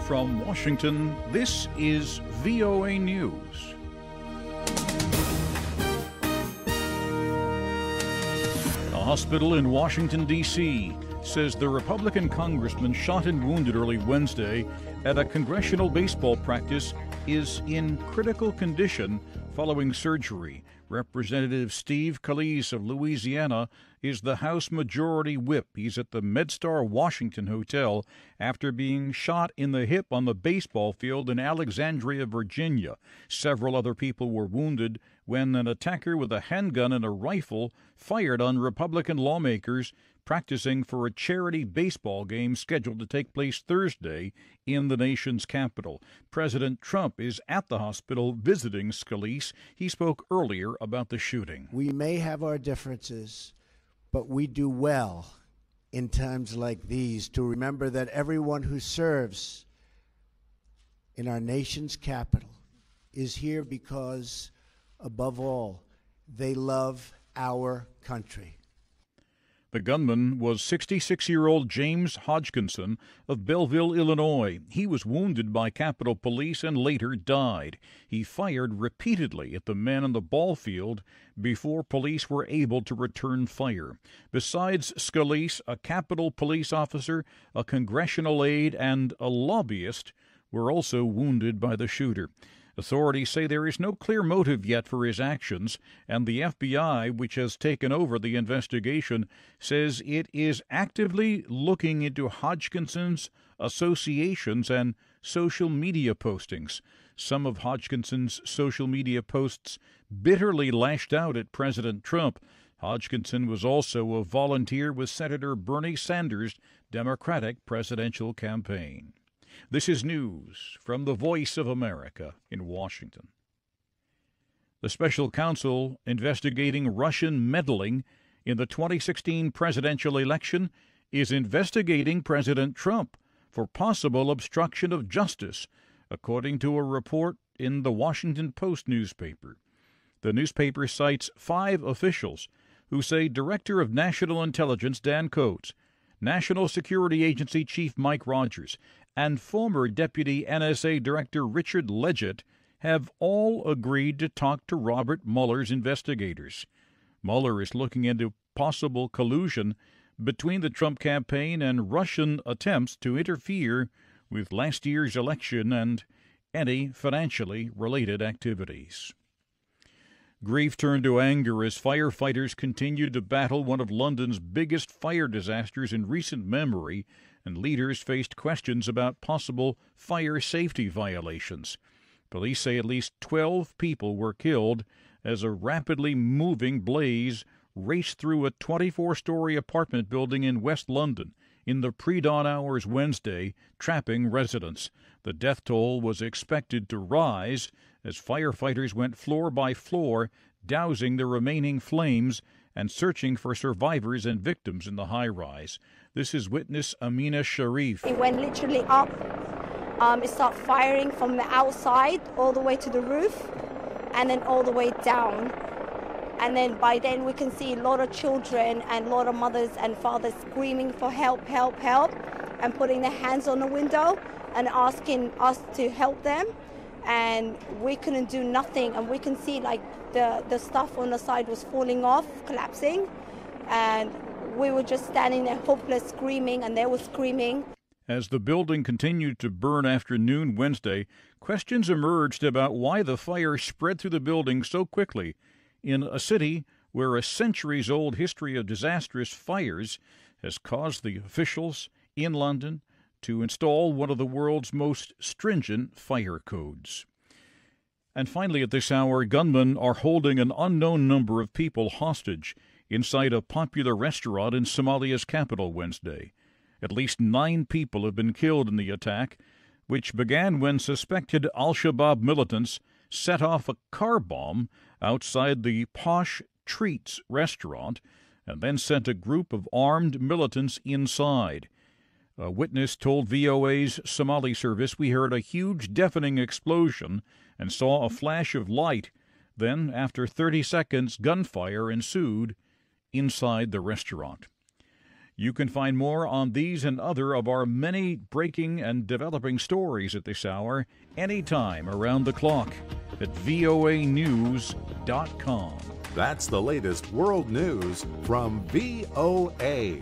From Washington, this is VOA News. A hospital in Washington, D.C. says the Republican congressman shot and wounded early Wednesday at a congressional baseball practice is in critical condition following surgery. Representative Steve Scalise of Louisiana is the House Majority Whip. He's at the MedStar Washington Hotel after being shot in the hip on the baseball field in Alexandria, Virginia. Several other people were wounded when an attacker with a handgun and a rifle fired on Republican lawmakers practicing for a charity baseball game scheduled to take place Thursday in the nation's capital. President Trump is at the hospital visiting Scalise. He spoke earlier about the shooting. We may have our differences, but we do well in times like these to remember that everyone who serves in our nation's capital is here because, above all, they love our country. The gunman was 66-year-old James Hodgkinson of Belleville, Illinois. He was wounded by Capitol Police and later died. He fired repeatedly at the men on the ball field before police were able to return fire. Besides Scalise, a Capitol Police officer, a congressional aide, and a lobbyist were also wounded by the shooter. Authorities say there is no clear motive yet for his actions, and the FBI, which has taken over the investigation, says it is actively looking into Hodgkinson's associations and social media postings. Some of Hodgkinson's social media posts bitterly lashed out at President Trump. Hodgkinson was also a volunteer with Senator Bernie Sanders' Democratic presidential campaign. This is news from the Voice of America in Washington. The special counsel investigating Russian meddling in the 2016 presidential election is investigating President Trump for possible obstruction of justice, according to a report in the Washington Post newspaper. The newspaper cites 5 officials who say Director of National Intelligence Dan Coats, National Security Agency Chief Mike Rogers, and former Deputy NSA Director Richard Leggett have all agreed to talk to Robert Mueller's investigators. Mueller is looking into possible collusion between the Trump campaign and Russian attempts to interfere with last year's election and any financially related activities. Grief turned to anger as firefighters continued to battle one of London's biggest fire disasters in recent memory, and leaders faced questions about possible fire safety violations. Police say at least 12 people were killed as a rapidly moving blaze raced through a 24-story apartment building in West London in the pre-dawn hours Wednesday, trapping residents. The death toll was expected to rise as firefighters went floor by floor, dousing the remaining flames and searching for survivors and victims in the high-rise. This is witness Amina Sharif. It went literally up. It started firing from the outside all the way to the roof and then all the way down. And then by then we can see a lot of children and a lot of mothers and fathers screaming for help, help, help, and putting their hands on the window and asking us to help them. And we couldn't do nothing, and we can see like the stuff on the side was falling off, collapsing, and we were just standing there hopeless, screaming, and they were screaming. As the building continued to burn after noon Wednesday, questions emerged about why the fire spread through the building so quickly in a city where a centuries-old history of disastrous fires has caused the officials in London to install one of the world's most stringent fire codes. And finally, at this hour, gunmen are holding an unknown number of people hostage inside a popular restaurant in Somalia's capital Wednesday. At least 9 people have been killed in the attack, which began when suspected al-Shabaab militants set off a car bomb outside the Posh Treats restaurant and then sent a group of armed militants inside. A witness told VOA's Somali service, "We heard a huge deafening explosion and saw a flash of light. Then, after 30 seconds, gunfire ensued inside the restaurant." You can find more on these and other of our many breaking and developing stories at this hour anytime around the clock at voanews.com. That's the latest world news from VOA.